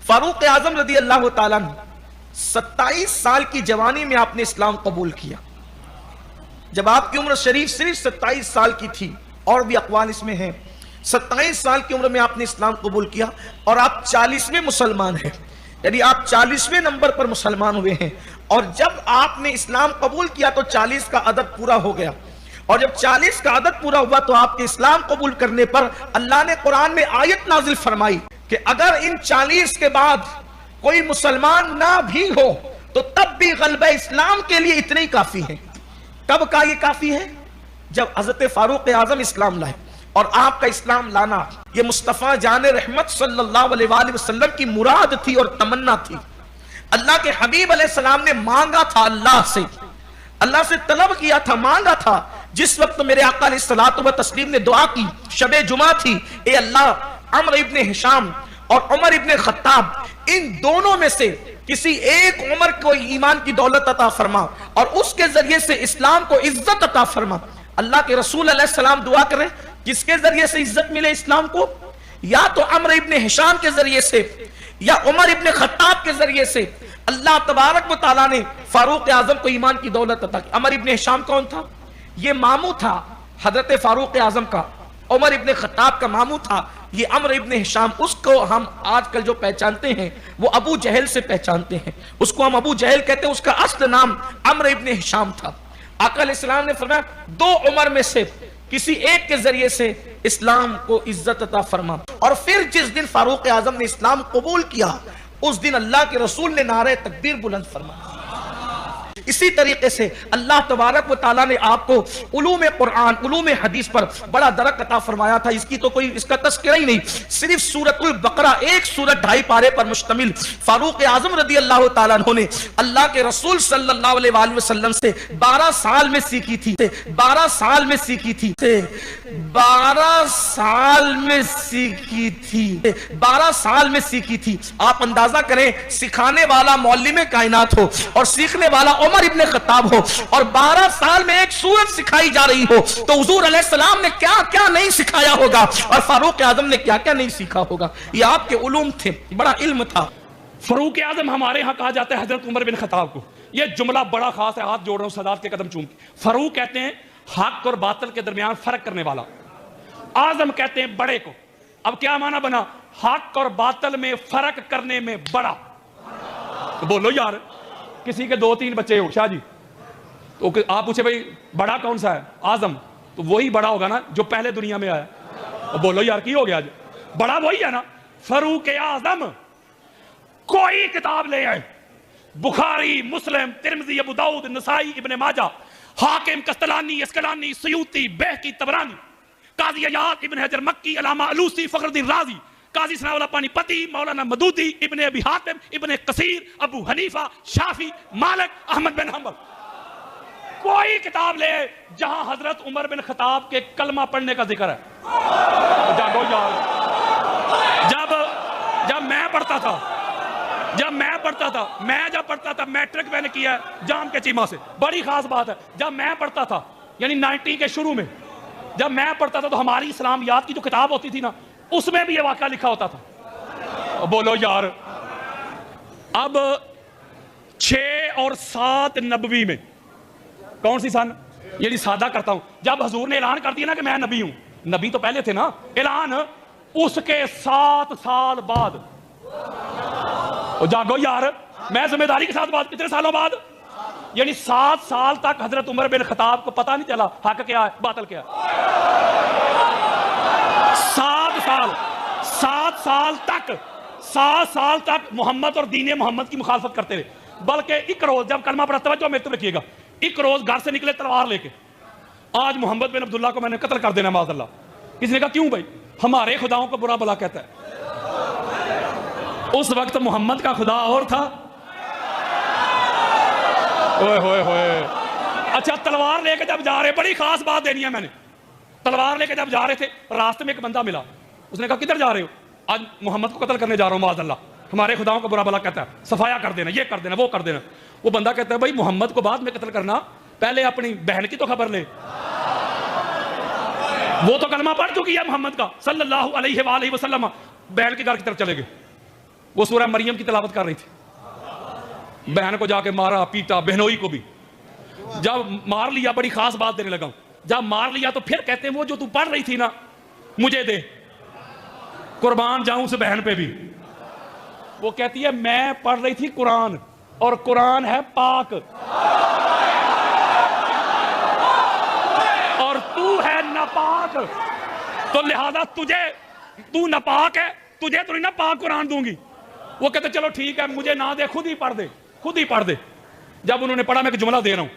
فاروق اعظم رضی اللہ تعالیٰ عنہ 27 سال کی جوانی میں آپ نے اسلام قبول کیا. جب آپ کی عمر شریف صرف 27 سال کی تھی، اور بھی اقوال اس میں ہیں، 27 سال کی عمر میں آپ نے اسلام قبول کیا اور آپ 40ویں مسلمان ہیں، یعنی آپ 40ویں نمبر پر مسلمان ہوئے ہیں. اور جب آپ نے اسلام قبول کیا تو 40 کا عدد پورا ہو گیا، اور جب 40 کا عدد پورا ہوا تو آپ کے اسلام قبول کرنے پر اللہ نے قرآن میں آیت نازل فرمائی کہ اگر ان 40 کے بعد کوئی مسلمان نہ بھی ہو تو تب بھی غلبہ اسلام کے لیے اتنے ہی کافی ہے. کب کا یہ کافی ہے؟ جب حضرت فاروق اعظم اسلام لائے. اور آپ کا اسلام لانا یہ مصطفیٰ جان رحمت صلی اللہ علیہ وآلہ وسلم کی مراد تھی اور تمنا تھی. اللہ کے حبیب علیہ السلام نے مانگا تھا اللہ سے طلب کیا تھا، مانگا تھا. جس وقت میرے آقا علیہ الصلوۃ والتسلیم نے دعا کی، شب جمعہ تھی، اے اللہ عمرو ابن ہشام اور عمر ابن خطاب ان دونوں میں سے کسی ایک عمر کو ایمان کی دولت عطا فرما اور اس کے ذریعے سے اسلام کو عزت عطا فرما. اللہ کے رسول علیہ السلام دعا کریں کس کے ذریعے سے عزت ملے اسلام کو؟ یا تو عمرو ابن ہشام کے ذریعے سے یا عمر ابن خطاب کے ذریعے سے. اللہ تبارک و تعالیٰ نے فاروق اعظم کو ایمان کی دولت عطا کی. عمر ابن ہشام کون تھا؟ یہ ماموں تھا حضرت فاروق اعظم کا. عمر ابن خطاب کا ماموں تھا یہ عمرو ابن ہشام. اس کو ہم آج کل جو پہچانتے ہیں وہ ابو جہل سے پہچانتے ہیں، اس کو ہم ابو جہل کہتے ہیں، اس کا اصل نام عمرو ابن ہشام تھا. آقا علیہ السلام نے فرمایا 2 عمر میں سے کسی ایک کے ذریعے سے اسلام کو عزت عطا فرما. اور پھر جس دن فاروق اعظم نے اسلام قبول کیا اس دن اللہ کے رسول نے نعرہ تکبیر بلند فرمایا. اسی طریقے سے اللہ تبارک و تعالیٰ نے آپ کو علوم قرآن، علوم حدیث پر بڑا درک عطا فرمایا تھا. اس کا تذکرہ ہی نہیں. صرف سورۃ البقرہ ایک سورت 2.5 پارے پر مشتمل فاروق اعظم رضی اللہ تعالیٰ عنہ نے اللہ کے رسول صلی اللہ علیہ وآلہ وسلم سے 12 سال میں سیکھی تھی. 12 سال میں سیکھی تھی. 12 سال میں سیکھی تھی. 12 سال میں سیکھی تھی. آپ اندازہ کریں سکھانے والا معلم کائنات ہو اور سیکھنے والا عمر ابن خطاب ہو اور 12 سال میں ایک سورت سکھائی جا رہی ہو تو حضور علیہ السلام نے کیا کیا نہیں سکھایا ہوگا اور فاروق اعظم نے کیا کیا نہیں سیکھا ہوگا. یہ آپ کے علوم تھے، بڑا علم تھا. فاروق اعظم ہمارے ہاں کہا جاتا ہے حضرت عمر بن خطاب کو. یہ جملہ بڑا خاص ہے، ہاتھ جوڑ رہا ہوں سادات کے قدم چوم کے. فاروق کہتے ہیں حق اور باطل کے درمیان فرق کرنے والا، اعظم کہتے ہیں بڑے کو. اب کیا معنی بنا؟ حق اور باطل میں فرق کرنے میں بڑا. بولو یار، کسی کے 2-3 بچے ہو شاہ جی تو آپ پوچھے بھائی بڑا کون سا ہے؟ اعظم. تو وہی بڑا ہوگا نا جو پہلے دنیا میں آیا. بولو یار کی ہو گیا آج؟ بڑا وہی ہے نا. فاروق اعظم کوئی کتاب لے آئے، بخاری، مسلم، ترمذی، ابو داؤد، نسائی، ابن ماجہ، حاکم، قسطلانی، اسقلانی، سیوطی، بہقی، طبرانی، قاضی عیاض، ابن حجر مکی، علامہ علوسی، فخر الدین رازی، قاضی ثناء اللہ پانی پتی، مولانا مدودی، ابن ابی حاتم، ابن کثیر، ابو حنیفہ، شافعی، مالک، احمد بن حنبل. کوئی کتاب لے جہاں حضرت عمر بن خطاب کے کلمہ پڑھنے کا ذکر ہے. جاگو یار. جب میں پڑھتا تھا میٹرک میں نے کیا ہے جام کے چیمہ سے. بڑی خاص بات ہے، جب میں پڑھتا تھا یعنی 90 کے شروع میں جب میں پڑھتا تھا تو ہماری اسلامیات کی جو کتاب ہوتی تھی نا اس میں بھی یہ واقعہ لکھا ہوتا تھا. بولو یار. اب 6 اور 7 نبوی میں کون سی سن؟ یعنی سادہ کرتا ہوں، جب حضور نے اعلان کر دیا نا کہ میں نبی ہوں، نبی تو پہلے تھے نا، اعلان اس کے 7 سال بعد. جاگو یار، میں ذمہ داری کے ساتھ بات، کتنے سالوں بعد؟ یعنی 7 سال تک حضرت عمر بن خطاب کو پتہ نہیں چلا حق کیا ہے باطل کیا ہے. 7 سال تک محمد اور دین محمد کی مخالفت کرتے رہے. بلکہ ایک روز جب کلمہ پڑھا، توجہ میرے تو رکھیے گا، ایک روز گھر سے نکلے تلوار لے کے، آج محمد بن عبداللہ کو میں نے قتل کر دینا معاذ اللہ. کسی نے کہا کیوں بھائی؟ ہمارے خداؤں کو برا بلا کہتا ہے. اس وقت محمد کا خدا اور تھا. ہوئے. اچھا تلوار لے کے جب جا رہے، بڑی خاص بات دینی ہے میں نے. تلوار لے کے جب جا رہے تھے راستے میں ایک بندہ ملا. اس نے کہا کدھر جا رہے ہو؟ آج محمد کو قتل کرنے جا رہا ہوں معاذ اللہ، ہمارے خداؤں کو برا بلا کہتا ہے، صفایا کر دینا، یہ کر دینا، وہ کر دینا. وہ بندہ کہتا ہے بھائی محمد کو بعد میں قتل کرنا، پہلے اپنی بہن کی تو خبر لے. وہ تو کلمہ پڑھ چکی ہے محمد کا صلی اللہ علیہ وآلہ وسلم. بہن کے گھر کی طرف چلے گئے. وہ سورہ مریم کی تلاوت کر رہی تھی. بہن کو جا کے مارا پیٹا, بہنوئی کو بھی. جب مار لیا, بڑی خاص بات دینے لگا ہوں, جب مار لیا تو پھر کہتے ہیں وہ جو تو پڑھ رہی تھی نا مجھے دے, قربان جاؤں اس بہن پہ بھی. وہ کہتی ہے میں پڑھ رہی تھی قرآن, اور قرآن ہے پاک, اور تو ہے ناپاک, تو لہذا تو ناپاک ہے, تجھے تو نہیں نا پاک قرآن دوں گی. وہ کہتے چلو ٹھیک ہے مجھے نہ دے, خود ہی پڑھ دے, خود ہی پڑھ دے. جب انہوں نے پڑھا, میں ایک جملہ دے رہا ہوں,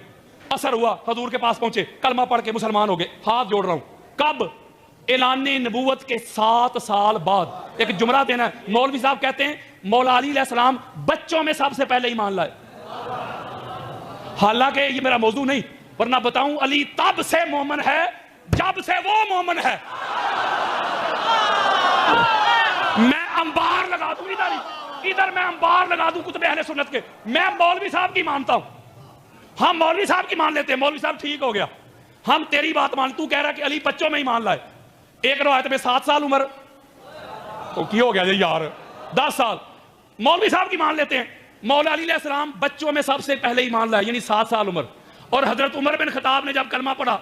اثر ہوا, حضور کے پاس پہنچے, کلمہ پڑھ کے مسلمان ہو گئے, ہاتھ جوڑ رہا ہوں. کب؟ اعلان نبوت کے 7 سال بعد. ایک جملہ دینا ہے. مولوی صاحب کہتے ہیں مولا علی علیہ السلام بچوں میں سب سے پہلے ایمان لائے. حالانکہ یہ میرا موضوع نہیں, ورنہ بتاؤں علی تب سے مومن ہے جب سے وہ مومن ہے. میں انبار لگا دوں ادھر میں انبار لگا دوں کتب اہل سنت کے. میں مولوی صاحب کی مانتا ہوں, ہم مولوی صاحب کی مان لیتے ہیں, مولوی صاحب ٹھیک ہو گیا, ہم تیری بات مان. تو کہہ رہا ہے کہ علی بچوں میں ایمان لائے. ایک روایت میں 7 سال عمر, تو کی ہو گیا یار 10 سال. مولوی صاحب کی مان لیتے ہیں, مولا علی علیہ السلام بچوں میں سب سے پہلے ایمان لائے, یعنی 7 سال عمر. اور حضرت عمر بن خطاب نے جب کلمہ پڑھا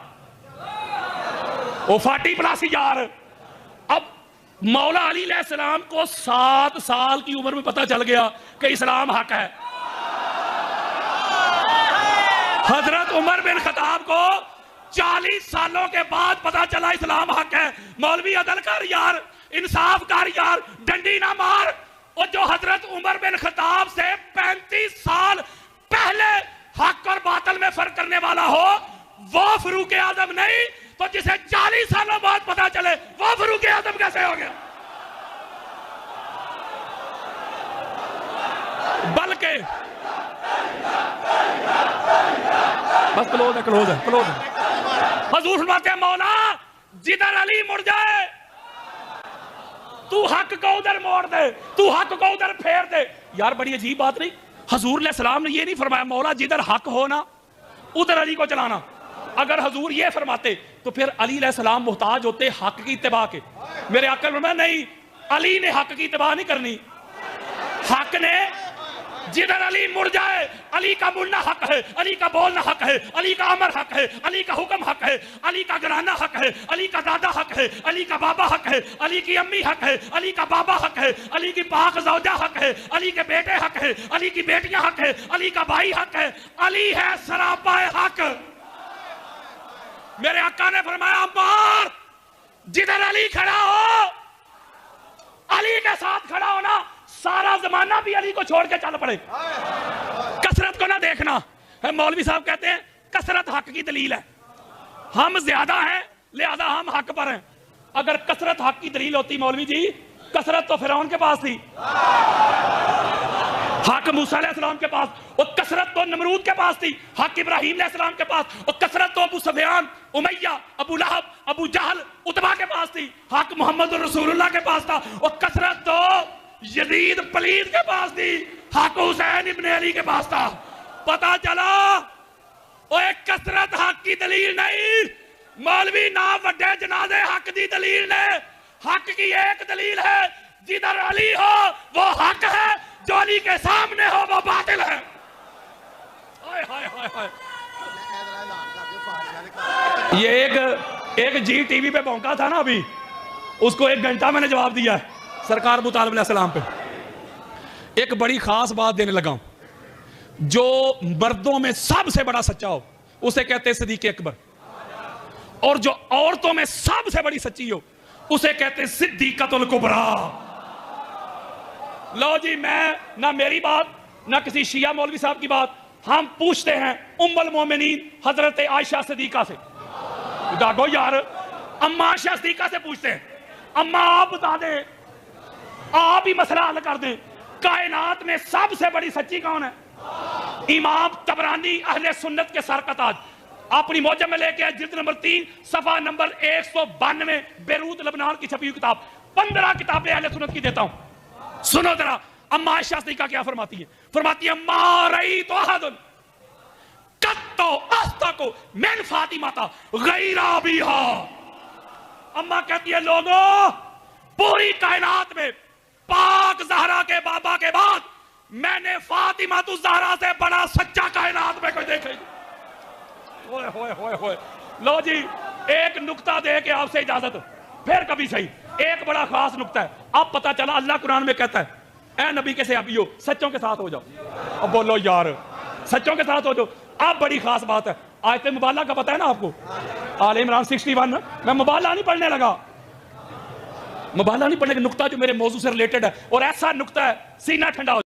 وہ 40+ یار. اب مولا علی علیہ السلام کو 7 سال کی عمر میں پتہ چل گیا کہ اسلام حق ہے. حضرت عمر بن خطاب کو 40 سالوں کے بعد پتہ چلا اسلام حق ہے. مولوی عدل کر یار, انصاف کر یار, ڈنڈی نہ مار. اور جو حضرت عمر بن خطاب سے 35 سال پہلے حق اور باطل میں فرق کرنے والا ہو وہ فاروق اعظم نہیں, تو جسے 40 سالوں بعد پتہ چلے وہ فاروق اعظم کیسے ہو گیا؟ بلکہ بس کلوز ہے. حضور فرماتے ہیں مولا جدھر علی مڑ جائے تو حق کو ادھر موڑ دے, تو حق کو ادھر پھیر دے. یار بڑی عجیب بات نہیں, حضور علیہ السلام نے یہ نہیں فرمایا مولا جدھر حق ہو نا ادھر علی کو چلانا. اگر حضور یہ فرماتے تو پھر علی علیہ السلام محتاج ہوتے حق کی اتباع کے. میرے آقا نے فرمایا نہیں, علی نے حق کی اتباع نہیں کرنی, حق نے جدھر علی مڑ جائے, علی کا مڑنا حق ہے, علی کا بولنا حق ہے, علی کا امر حق ہے, علی کا حکم حق ہے, علی کا گھرانہ حق ہے, علی کا دادا حق ہے, علی کا بابا حق ہے, علی کی امی حق ہے, علی کا بابا حق ہے, علی کی پاک زوجہ حق ہے, علی کے بیٹے حق ہے, علی کی بیٹیاں حق ہے, علی کا بھائی حق ہے. علی ہے سراپا حق. میرے آقا نے فرمایا عمار جدھر علی کھڑا ہو, علی کے ساتھ کھڑا ہونا, سارا زمانہ بھی علی کو چھوڑ کے چل پڑے. کثرت کو نہ دیکھنا. مولوی صاحب کہتے ہیں کثرت حق کی دلیل ہے, ہم زیادہ ہیں لہذا ہم حق پر ہیں. اگر کثرت حق کی دلیل ہوتی مولوی جی, کثرت تو فرعون کے پاس تھی, حق موسیٰ علیہ السلام کے پاس, اور کثرت تو نمرود کے پاس تھی, حق ابراہیم علیہ السلام کے پاس, اور کثرت تو ابو سفیان, امیہ, ابو لہب, ابو جہل, اتبا کے پاس تھی, حق محمد رسول اللہ کے پاس تھا, اور کثرت تو یزید پلید کے پاس تھی, حق حسین ابن علی کے پاس تھا. پتا چلا وہ ایک کثرت حق کی دلیل نہیں, مولوی نہ وڈے جنازے حق دی دلیل نے. حق کی ایک دلیل ہے, جدھر علی ہو وہ حق ہے, جو علی کے سامنے ہو وہ باطل ہے. یہ ایک جی ٹی وی پہ بھونکا تھا نا ابھی, اس کو 1 گھنٹہ میں نے جواب دیا ہے سرکار ابو طالب علیہ السلام پہ. ایک بڑی خاص بات دینے لگا ہوں, جو مردوں میں سب سے بڑا سچا ہو اسے کہتے ہیں صدیق اکبر, اور جو عورتوں میں سب سے بڑی سچی ہو اسے کہتے ہیں صدیقۃ الکبریٰ. لو جی, میں نہ میری بات نہ کسی شیعہ مولوی صاحب کی بات, ہم پوچھتے ہیں ام المومنین حضرت عائشہ صدیقہ سے. داغو یار, اما عائشہ صدیقہ سے پوچھتے ہیں, اما آپ بتا دیں, آپ ہی مسئلہ حل کر دیں, کائنات میں سب سے بڑی سچی کون ہے؟ امام طبرانی اہل سنت کے سر کا تاج, اپنی موجم میں لے کے جلد نمبر 3 صفحہ نمبر 192, بیروت لبنان کی چھپی ہوئی کتاب. 15 کتابیں اہل سنت کی دیتا ہوں, سنو ذرا. اما عائشہ صدیقہ کیا فرماتی ہے؟ فرماتی ہے ما رأیت احد قط اصدق من فاطمہ غیر ابیہا. اما کہتی ہے لوگوں, پوری کائنات میں پاک زہرا کے بابا کے بعد میں نے فاطمہ الزہرا سے بڑا سچا کائنات میں کوئی دیکھے. ہوئے ہوئے ہوئے ہوئے. لو جی ایک نکتہ دے کے آپ سے اجازت, پھر کبھی صحیح. ایک بڑا خاص نکتہ ہے. اب پتہ چلا اللہ قرآن میں کہتا ہے اے نبی کے صحابیو سچوں کے ساتھ ہو جاؤ. اب بولو یار سچوں کے ساتھ ہو جاؤ. اب بڑی خاص بات ہے. آیت مبالغہ کا پتہ ہے نا آپ کو, آل عمران 61. میں مبالغہ نہیں پڑھنے لگا, مبالغہ نہیں پڑھنے کا نکتہ جو میرے موضوع سے ریلیٹڈ ہے, اور ایسا نکتہ ہے سینہ ٹھنڈا ہو